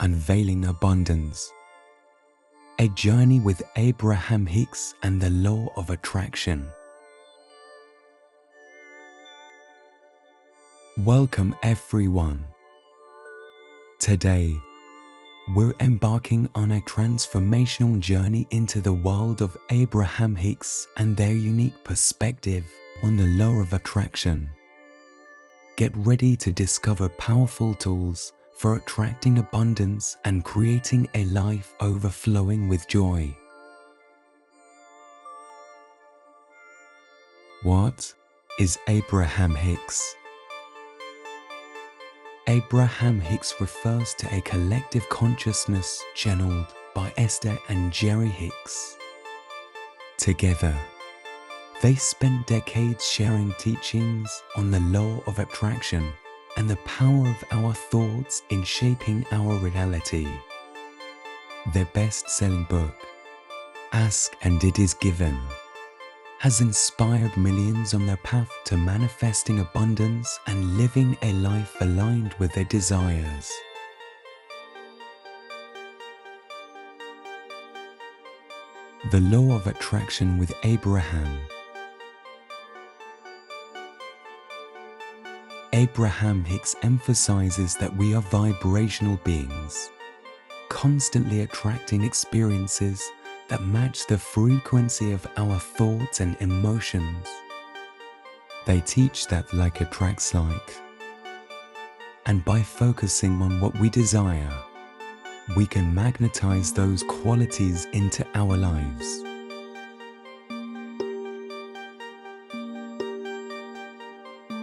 Unveiling Abundance. A journey with Abraham Hicks and the Law of Attraction. Welcome everyone. Today, we're embarking on a transformational journey into the world of Abraham Hicks and their unique perspective on the law of attraction. Get ready to discover powerful tools for attracting abundance and creating a life overflowing with joy. What is Abraham Hicks? Abraham Hicks refers to a collective consciousness channeled by Esther and Jerry Hicks. Together, they spent decades sharing teachings on the law of attraction and the power of our thoughts in shaping our reality. Their best-selling book, Ask and It Is Given, has inspired millions on their path to manifesting abundance and living a life aligned with their desires. The Law of Attraction with Abraham. Abraham Hicks emphasizes that we are vibrational beings, constantly attracting experiences that match the frequency of our thoughts and emotions. They teach that like attracts like, and by focusing on what we desire, we can magnetize those qualities into our lives.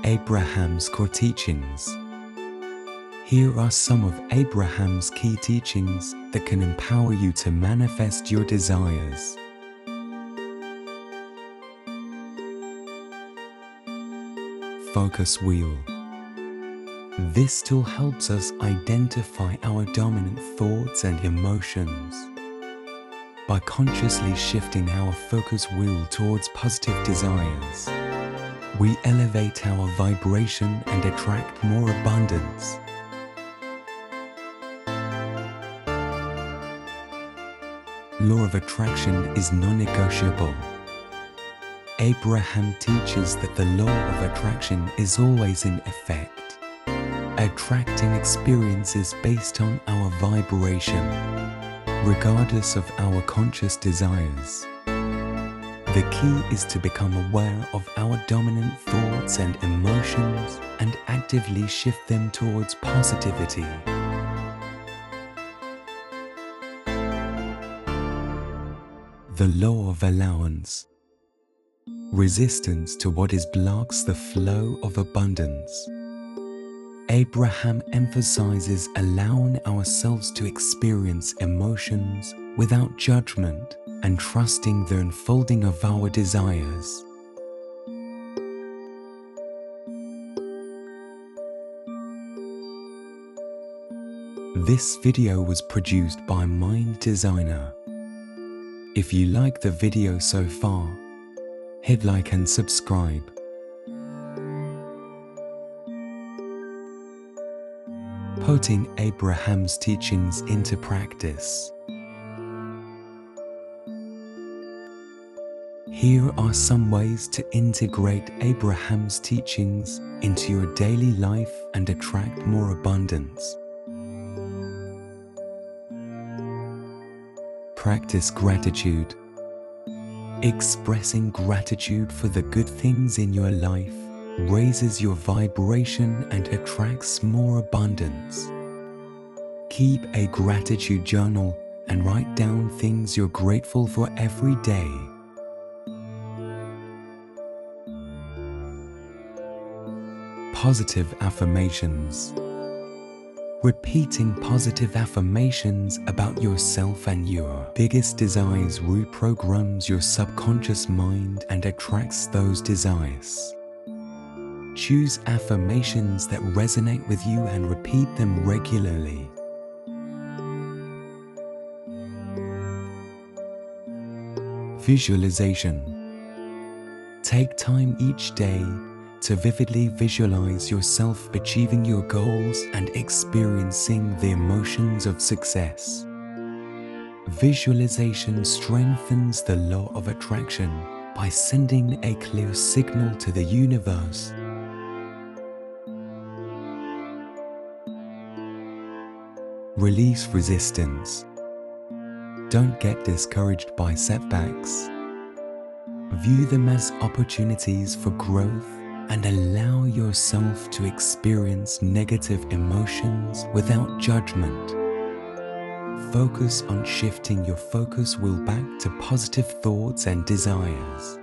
Abraham's core teachings. Here are some of Abraham's key teachings that can empower you to manifest your desires. Focus wheel. This tool helps us identify our dominant thoughts and emotions. By consciously shifting our focus wheel towards positive desires, we elevate our vibration and attract more abundance. Law of attraction is non-negotiable. Abraham teaches that the law of attraction is always in effect, attracting experiences based on our vibration, regardless of our conscious desires. The key is to become aware of our dominant thoughts and emotions and actively shift them towards positivity. The law of allowance. Resistance to what is blocks the flow of abundance. Abraham emphasizes allowing ourselves to experience emotions without judgment and trusting the unfolding of our desires. This video was produced by Mind Designer. If you like the video so far, hit like and subscribe. Putting Abraham's teachings into practice. Here are some ways to integrate Abraham's teachings into your daily life and attract more abundance. Practice gratitude. Expressing gratitude for the good things in your life raises your vibration and attracts more abundance. Keep a gratitude journal and write down things you're grateful for every day. Positive affirmations. Repeating positive affirmations about yourself and your biggest desires reprograms your subconscious mind and attracts those desires. Choose affirmations that resonate with you and repeat them regularly. Visualization. Take time each day to vividly visualize yourself achieving your goals and experiencing the emotions of success. Visualization strengthens the law of attraction by sending a clear signal to the universe. Release resistance. Don't get discouraged by setbacks. View them as opportunities for growth and allow yourself to experience negative emotions without judgment. Focus on shifting your focus wheel back to positive thoughts and desires.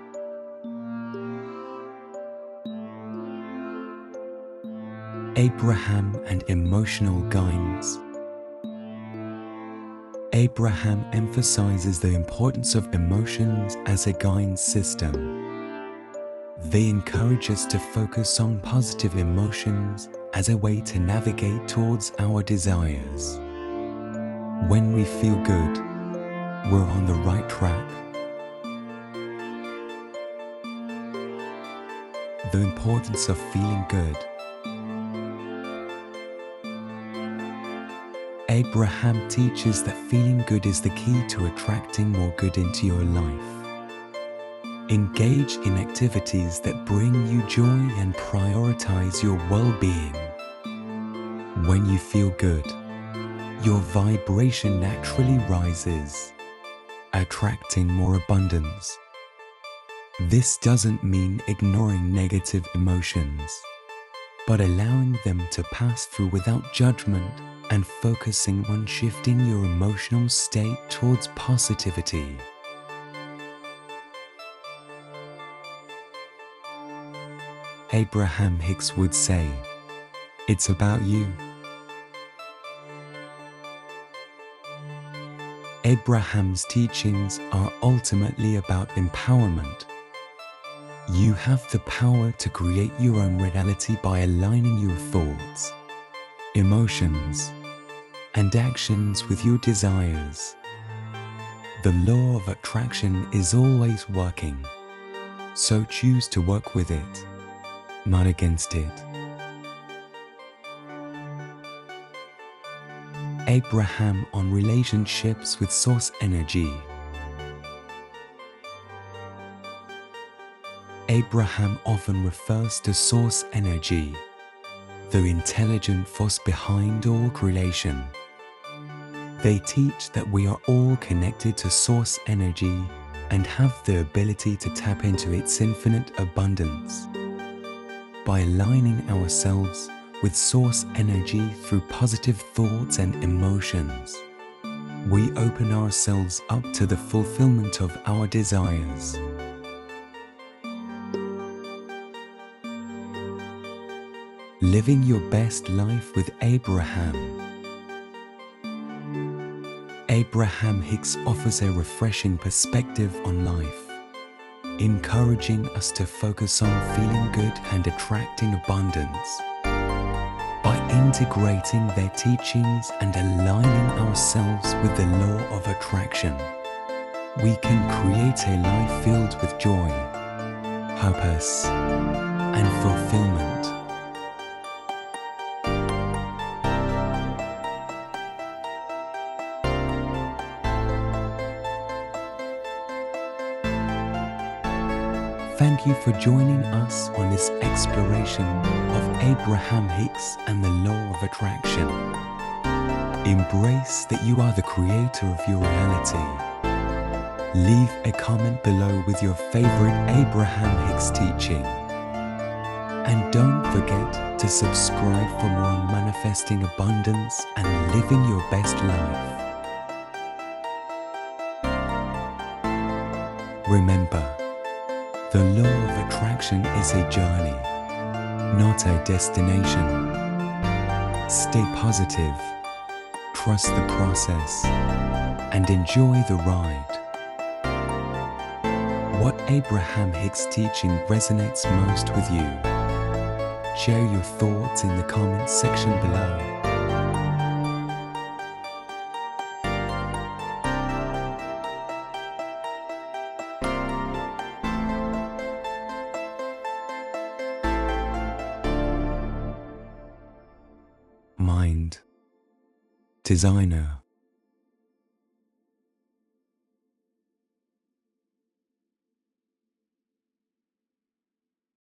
Abraham and emotional guidance. Abraham emphasizes the importance of emotions as a guidance system. They encourage us to focus on positive emotions as a way to navigate towards our desires. When we feel good, we're on the right track. The importance of feeling good. Abraham teaches that feeling good is the key to attracting more good into your life. Engage in activities that bring you joy and prioritize your well-being. When you feel good, your vibration naturally rises, attracting more abundance. This doesn't mean ignoring negative emotions, but allowing them to pass through without judgment and focusing on shifting your emotional state towards positivity. Abraham Hicks would say, "It's about you." Abraham's teachings are ultimately about empowerment. You have the power to create your own reality by aligning your thoughts, emotions, and actions with your desires. The law of attraction is always working, so choose to work with it, not against it. Abraham on relationships with source energy. Abraham often refers to source energy, the intelligent force behind all creation. They teach that we are all connected to source energy and have the ability to tap into its infinite abundance. By aligning ourselves with source energy through positive thoughts and emotions, we open ourselves up to the fulfillment of our desires. Living your best life with Abraham. Abraham Hicks offers a refreshing perspective on life, encouraging us to focus on feeling good and attracting abundance. By integrating their teachings and aligning ourselves with the law of attraction, we can create a life filled with joy, purpose, and fulfillment. Thank you for joining us on this exploration of Abraham Hicks and the law of attraction. Embrace that you are the creator of your reality. Leave a comment below with your favorite Abraham Hicks teaching. And don't forget to subscribe for more on manifesting abundance and living your best life. Remember, the law of attraction is a journey, not a destination. Stay positive, trust the process, and enjoy the ride. What Abraham Hicks' teaching resonates most with you? Share your thoughts in the comments section below. mind, designer,